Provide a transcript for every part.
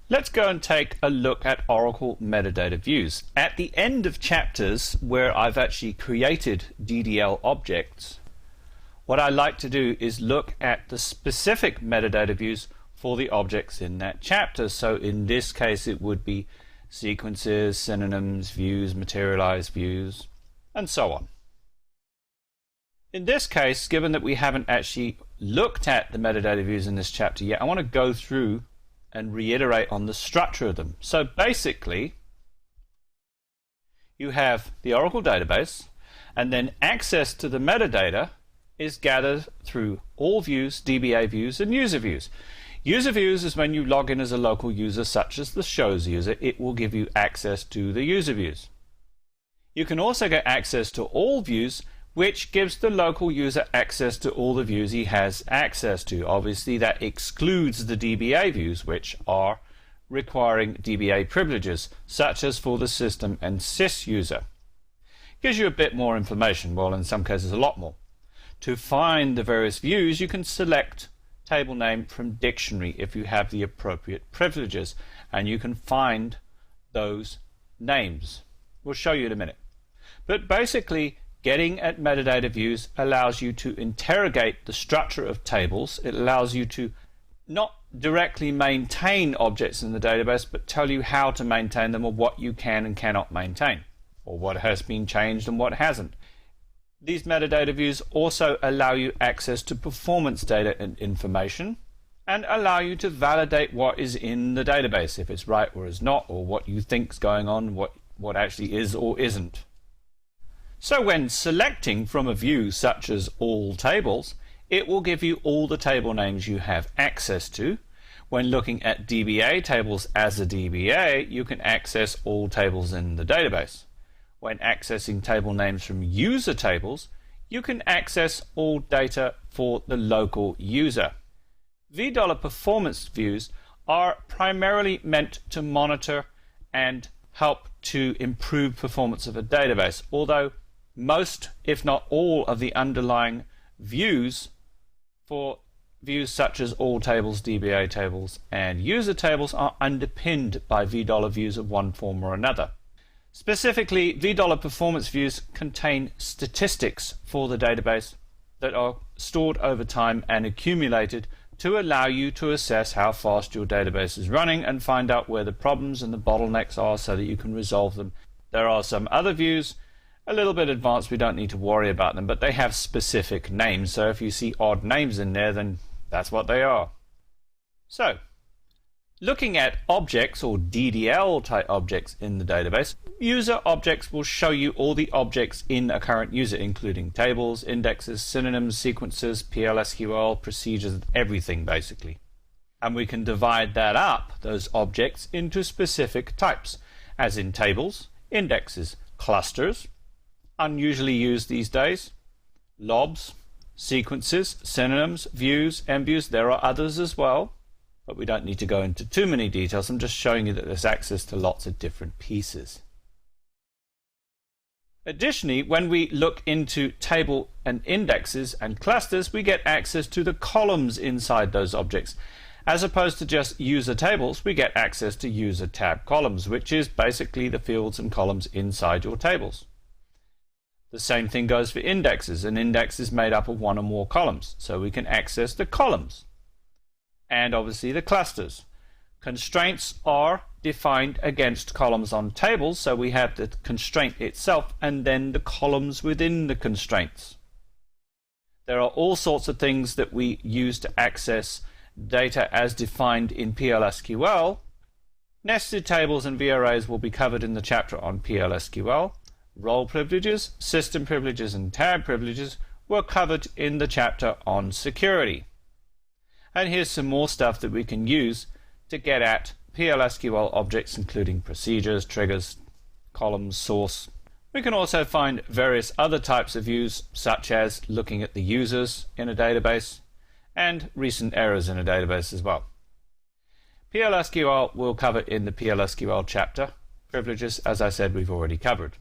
Let's go and take a look at Oracle Metadata Views. At the end of chapters where I've actually created DDL objects, what I like to do is look at the specific metadata views for the objects in that chapter. So in this case it would be sequences, synonyms, views, materialized views, and so on. In this case, given that we haven't actually looked at the metadata views in this chapter yet, I want to go through and reiterate on the structure of them. So basically, you have the Oracle database, and then access to the metadata is gathered through all views, DBA views, and user views. User views is when you log in as a local user, such as the shows user. It will give you access to the user views. You can also get access to all views, which gives the local user access to all the views he has access to. Obviously, that excludes the DBA views, which are requiring DBA privileges, such as for the system and sys user. Gives you a bit more information, well, in some cases a lot more. To find the various views, you can select table name from dictionary if you have the appropriate privileges, and you can find those names. We'll show you in a minute. But basically, getting at metadata views allows you to interrogate the structure of tables. It allows you to not directly maintain objects in the database, but tell you how to maintain them, or what you can and cannot maintain, or what has been changed and what hasn't. These metadata views also allow you access to performance data and information, and allow you to validate what is in the database, if it's right or is not, or what you think is going on, what actually is or isn't. So when selecting from a view such as all tables, it will give you all the table names you have access to. When looking at DBA tables as a DBA, you can access all tables in the database. When accessing table names from user tables, you can access all data for the local user. $$ performance views are primarily meant to monitor and help to improve performance of a database, although most, if not all, of the underlying views for views such as all tables, DBA tables, and user tables are underpinned by $$ views of one form or another. Specifically, $$ performance views contain statistics for the database that are stored over time and accumulated to allow you to assess how fast your database is running and find out where the problems and the bottlenecks are so that you can resolve them. There are some other views, a little bit advanced, we don't need to worry about them, but they have specific names, so if you see odd names in there, then that's what they are. So, looking at objects or DDL type objects in the database, user objects will show you all the objects in a current user, including tables, indexes, synonyms, sequences, PLSQL, procedures, everything basically. And we can divide that up, those objects, into specific types, as in tables, indexes, clusters, unusually used these days, lobs, sequences, synonyms, views, MViews. There are others as well, but we don't need to go into too many details. I'm just showing you that there's access to lots of different pieces. Additionally, when we look into table and indexes and clusters, we get access to the columns inside those objects. As opposed to just user tables, we get access to user tab columns, which is basically the fields and columns inside your tables. The same thing goes for indexes. An index is made up of one or more columns, so we can access the columns. And obviously the clusters. Constraints are defined against columns on tables, so we have the constraint itself and then the columns within the constraints. There are all sorts of things that we use to access data as defined in PLSQL. Nested tables and VRAs will be covered in the chapter on PLSQL. Role privileges, system privileges, and tab privileges were covered in the chapter on security. And here's some more stuff that we can use to get at PLSQL objects, including procedures, triggers, columns, source. We can also find various other types of views, such as looking at the users in a database and recent errors in a database as well. PLSQL we'll cover in the PLSQL chapter. Privileges, as I said, we've already covered.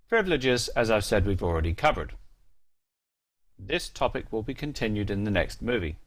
Privileges, as I've said, we've already covered. This topic will be continued in the next movie.